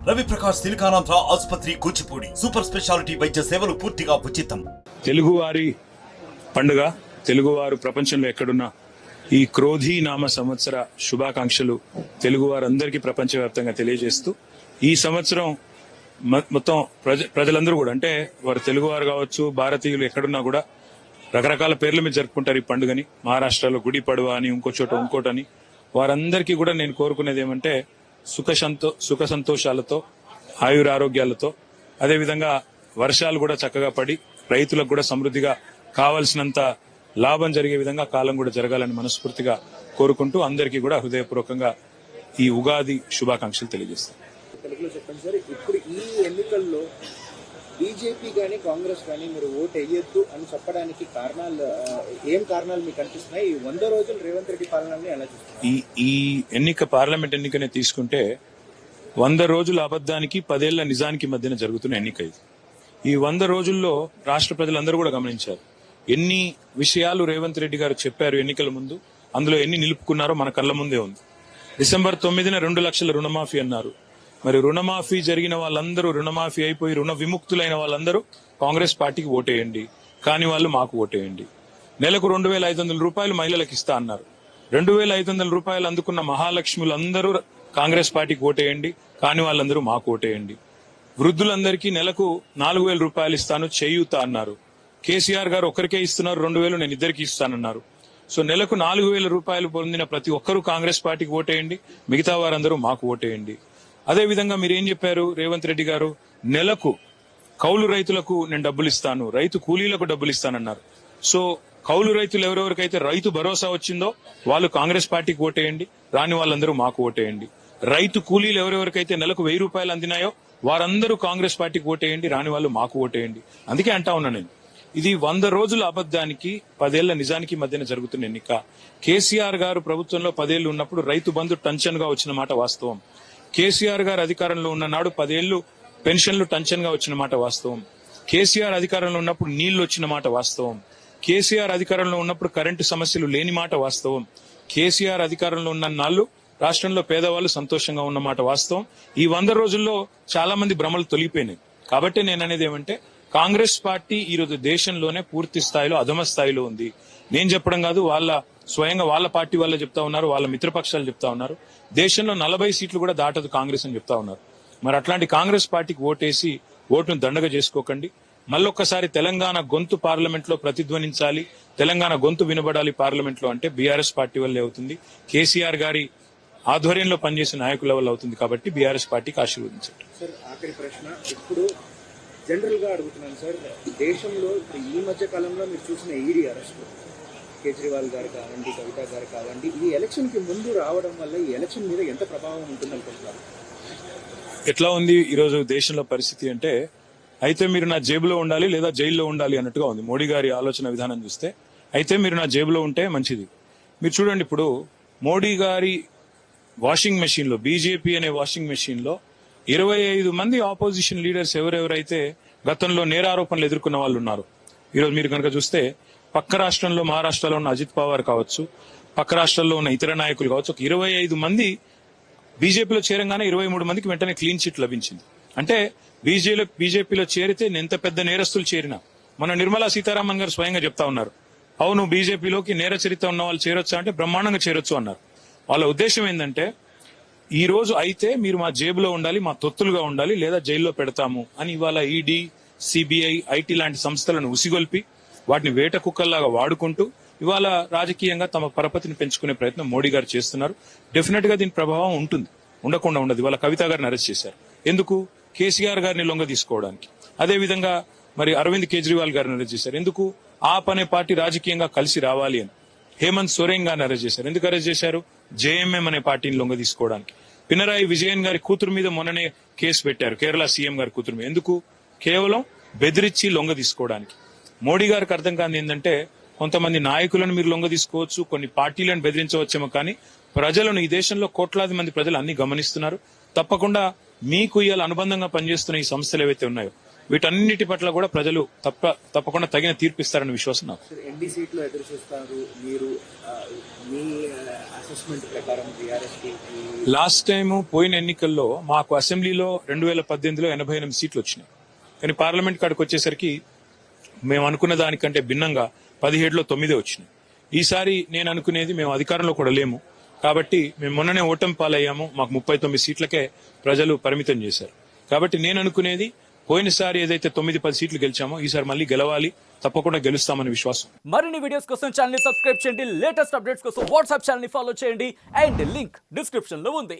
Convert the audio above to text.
రవి ప్రకాష్ సిలికానాంధ్ర ఆసుపత్రి Kuchipudi super speciality వైద్య సేవలు పూర్తిగా ఉచితం. తెలుగువారి పండుగ, తెలుగువారు ప్రపంచంలో ఎక్కడున్నా ఈ క్రోధీ నామ సంవత్సర శుభాకాంక్షలు తెలుగువారందరికీ ప్రపంచవ్యాప్తంగా తెలియజేస్తూ, ఈ సంవత్సరం మొత్తం ప్రజలందరూ కూడా, అంటే వారు తెలుగువారు కావచ్చు, భారతీయులు ఎక్కడున్నా కూడా రకరకాల పేర్ల మీద జరుపుకుంటారు ఈ పండుగని. మహారాష్ట్రలో గుడి పడవ అని, ఇంకో చోట ఇంకోటని. వారందరికీ కూడా నేను కోరుకునేది ఏమంటే సుఖ సంతోషాలతో, ఆయురారోగ్యాలతో, అదేవిధంగా వర్షాలు కూడా చక్కగా పడి రైతులకు కూడా సమృద్ధిగా కావలసినంత లాభం జరిగే విధంగా కాలం కూడా జరగాలని మనస్ఫూర్తిగా కోరుకుంటూ అందరికీ కూడా హృదయపూర్వకంగా ఈ ఉగాది శుభాకాంక్షలు తెలియజేస్తాను. తెలుగులో చెప్పండి సార్, ఇప్పుడు ఈ ఎన్నికల్లో బీజేపీ కానీ కాంగ్రెస్ కానీ మీరు ఓటు వేయొద్దు అని చెప్పడానికి ఏం కారణాలు మీకు అనిపిస్తున్నాయి? ఈ 100 రోజులు రేవంత్ రెడ్డి పాలనని ఎలా చూస్తున్నారు? ఈ ఎన్నిక, పార్లమెంట్ ఎన్నికనే తీసుకుంటే 100 రోజుల అబద్ధానికి 10 ఏళ్ల నిజానికి మధ్యన జరుగుతున్న ఎన్నిక ఇది. ఈ 100 రోజుల్లో రాష్ట్ర ప్రజలందరూ కూడా గమనించారు ఎన్ని విషయాలు రేవంత్ రెడ్డి గారు చెప్పారు ఎన్నికల ముందు, అందులో ఎన్ని నిలుపుకున్నారో మన కళ్ళ ముందే ఉంది. డిసెంబర్ 9న 2 లక్షల రుణమాఫీ అన్నారు. మరి రుణమాఫీ జరిగిన వాళ్ళందరూ, రుణమాఫీ అయిపోయి రుణ విముక్తులైన వాళ్ళందరూ కాంగ్రెస్ పార్టీకి ఓటేయండి, కాని వాళ్ళు మాకు ఓటేయండి. నెలకు 2,500 రూపాయలు మహిళలకు ఇస్తా అన్నారు. 2,500 రూపాయలు అందుకున్న మహాలక్ష్ములందరూ కాంగ్రెస్ పార్టీకి ఓటేయండి, కాని వాళ్ళందరూ మాకు ఓటేయండి. వృద్ధులందరికీ నెలకు 4,000 రూపాయలు ఇస్తాను, చేయూత అన్నారు. కేసీఆర్ గారు ఒకరికే ఇస్తున్నారు 2,000, నేను ఇద్దరికి ఇస్తానన్నారు. సో నెలకు 4,000 రూపాయలు పొందిన ప్రతి ఒక్కరూ కాంగ్రెస్ పార్టీకి ఓటేయండి, మిగతా వారందరూ మాకు ఓటేయండి. అదే విధంగా మీరేం చెప్పారు రేవంత్ రెడ్డి గారు? నెలకు కౌలు రైతులకు నేను డబ్బులు ఇస్తాను, రైతు కూలీలకు డబ్బులు ఇస్తానన్నారు. సో కౌలు రైతులు ఎవరెవరికైతే రైతు భరోసా వచ్చిందో వాళ్ళు కాంగ్రెస్ పార్టీకి ఓటేయండి, రాని వాళ్ళందరూ మాకు ఓటేయండి. రైతు కూలీలు ఎవరెవరికైతే నెలకు 1,000 రూపాయలు అందినాయో వారందరూ కాంగ్రెస్ పార్టీకి ఓటేయండి, రాని వాళ్ళు మాకు ఓటేయండి. అందుకే అంటా ఉన్నా నేను, ఇది 100 రోజుల అబద్ధానికి 10 ఏళ్ల నిజానికి మధ్యన జరుగుతున్న ఎన్నిక. కేసీఆర్ గారు ప్రభుత్వంలో 10 ఏళ్లు ఉన్నప్పుడు రైతు బంధు టెన్షన్ గా వచ్చిన మాట వాస్తవం. కేసీఆర్ గారు అధికారంలో ఉన్న నాడు 10 ఏళ్లు పెన్షన్లు టెన్షన్ గా వచ్చిన మాట వాస్తవం. కేసీఆర్ అధికారంలో ఉన్నప్పుడు నీళ్లు వచ్చిన మాట వాస్తవం. కేసీఆర్ అధికారంలో ఉన్నప్పుడు కరెంటు సమస్యలు లేని మాట వాస్తవం. కేసీఆర్ అధికారంలో ఉన్న నాళ్లు రాష్ట్రంలో పేదవాళ్లు సంతోషంగా ఉన్న మాట వాస్తవం. ఈ 100 రోజుల్లో చాలా మంది భ్రమలు తొలిగిపోయినాయి. కాబట్టి నేను అనేది ఏమంటే, కాంగ్రెస్ పార్టీ ఈ రోజు దేశంలోనే పూర్తి స్థాయిలో అధమ స్థాయిలో ఉంది. నేను చెప్పడం కాదు, స్వయంగా వాళ్ళ పార్టీ వాళ్ళే చెప్తా ఉన్నారు, వాళ్ళ మిత్రపక్షాలు చెప్తా ఉన్నారు. దేశంలో 40 సీట్లు కూడా దాటదు కాంగ్రెస్ అని చెప్తా ఉన్నారు. మరి అట్లాంటి కాంగ్రెస్ పార్టీకి ఓటేసి ఓటును దండగా చేసుకోకండి. మళ్ళొక్కసారి తెలంగాణ గొంతు పార్లమెంట్ లో ప్రతిధ్వనించాలి, తెలంగాణ గొంతు వినబడాలి పార్లమెంట్ లో అంటే బీఆర్ఎస్ పార్టీ వల్లే అవుతుంది, కేసీఆర్ గారి ఆధ్వర్యంలో పనిచేసే నాయకుల వల్ల అవుతుంది. కాబట్టి బీఆర్ఎస్ పార్టీకి ఆశీర్వదించండి. సార్, ఆఖరి ప్రశ్న ఇప్పుడు జనరల్ గా అడుగుతున్నాను సార్, దేశంలో ఈ మధ్య కాలంలో మీరు చూసిన ఈడీ అరెస్ట్, కేజ్రీవాల్ గారు కావండి, కవిత గారు కావండి, ఈ ఎలక్షన్ కి ముందు రావడం వల్ల ఈ ఎలక్షన్ మీద ఎంత ప్రభావం ఉంటుందనుకుంటున్నారు? ఎట్లా ఉంది ఈరోజు దేశంలో పరిస్థితి అంటే, అయితే మీరు నా జేబులో ఉండాలి లేదా జైల్లో ఉండాలి అన్నట్టుగా ఉంది మోడీ గారి ఆలోచన విధానం చూస్తే. అయితే మీరు నా జేబులో ఉంటే మంచిది. మీరు చూడండి, ఇప్పుడు మోడీ గారి వాషింగ్ మెషిన్ లో, బీజేపీ అనే వాషింగ్ మెషిన్ లో 25 మంది ఆపోజిషన్ లీడర్స్ ఎవరెవరైతే గతంలో నేరారోపణలు ఎదుర్కొన్న వాళ్ళు ఉన్నారు. ఈరోజు మీరు కనుక చూస్తే పక్క రాష్ట్రంలో, మహారాష్ట్రలో ఉన్న అజిత్ పవార్ కావచ్చు, పక్క రాష్ట్రాల్లో ఉన్న ఇతర నాయకులు కావచ్చు, ఒక 25 మంది బీజేపీలో చేరంగానే 23 మందికి వెంటనే క్లీన్ చిట్ లభించింది. అంటే బీజేపీలో చేరితే ఎంత పెద్ద నేరస్తులు చేరినా, మన నిర్మలా సీతారామన్ గారు స్వయంగా చెప్తా ఉన్నారు, అవును బీజేపీలోకి నేర చరిత్ర ఉన్న వాళ్ళు చేరొచ్చా అంటే బ్రహ్మాండంగా చేరొచ్చు అన్నారు. వాళ్ళ ఉద్దేశం ఏంటంటే, ఈ రోజు అయితే మీరు మా జేబులో ఉండాలి, మా తొత్తులుగా ఉండాలి, లేదా జైల్లో పెడతాము అని ఇవాళ ఈడీ, సిబిఐ, ఐటీ లాంటి సంస్థలను ఉసిగొల్పి వాటిని వేట కుక్కల్లాగా వాడుకుంటూ ఇవాళ రాజకీయంగా తమ పరపతిని పెంచుకునే ప్రయత్నం మోడీ గారు చేస్తున్నారు. డెఫినెట్ గా దీని ప్రభావం ఉంటుంది, ఉండకుండా ఉండదు. ఇవాళ కవిత గారిని అరెస్ట్ చేశారు. ఎందుకు? కేసీఆర్ గారిని లొంగ తీసుకోవడానికి. అదేవిధంగా మరి అరవింద్ కేజ్రీవాల్ గారిని అరెస్ట్ చేశారు. ఎందుకు? ఆప్ అనే పార్టీ రాజకీయంగా కలిసి రావాలి అని. హేమంత్ సోరెన్ గారిని అరెస్ట్ చేశారు. ఎందుకు అరెస్ట్ చేశారు? జేఎంఎం అనే పార్టీని లొంగ తీసుకోవడానికి. పినరాయి విజయన్ గారి కూతురు మీద మొన్ననే కేసు పెట్టారు, కేరళ సీఎం గారి కూతురు మీద. ఎందుకు? కేవలం బెదిరించి లొంగ తీసుకోవడానికి. మోడీ గారికి అర్థం కాని ఏంటంటే, కొంతమంది నాయకులను మీరు లొంగ తీసుకోవచ్చు, కొన్ని పార్టీలను బెదిరించవచ్చేమో, కానీ ప్రజలను, ఈ దేశంలో కోట్లాది మంది ప్రజలు అన్ని గమనిస్తున్నారు. తప్పకుండా మీకు ఇవాళ అనుబంధంగా పనిచేస్తున్న ఈ సంస్థలు ఏవైతే ఉన్నాయో వీటన్నిటి పట్ల కూడా ప్రజలు తప్పకుండా తగిన తీర్పిస్తారనే విశ్వాసం నాకు. సార్ ఎన్ని సీట్లు ఎదురు చూస్తారు మీరు మీ అసెస్మెంట్ ప్రకారం టీఆర్ఎస్ కి? లాస్ట్ టైం పోయిన ఎన్నికల్లో మాకు అసెంబ్లీలో 2018లో 88 సీట్లు వచ్చినాయి. కానీ పార్లమెంట్ కాడికి వచ్చేసరికి మేము అనుకున్న దానికంటే భిన్నంగా 17లో 9 వచ్చినాయి. ఈసారి నేను అనుకునేది మేము అధికారంలో కూడా లేము కాబట్టి మేము మొన్ననే ఓటమి పాలయ్యాము. మాకు 39 సీట్లకే ప్రజలు పరిమితం చేశారు. కాబట్టి నేను అనుకునేది పోయినసారి ఏదైతే 9-10 సీట్లు గెలిచామో ఈసారి మళ్ళీ గెలవాలి, తప్పకుండా గెలుస్తామనే విశ్వాసం. మరిన్ని వీడియోస్ కోసం ఛానల్ ని సబ్స్క్రైబ్ చేయండి, లేటెస్ట్ అప్డేట్స్ కోసం వాట్సాప్ ఛానల్ ని ఫాలో చేయండి అండ్ లింక్ డిస్క్రిప్షన్ లో ఉంది.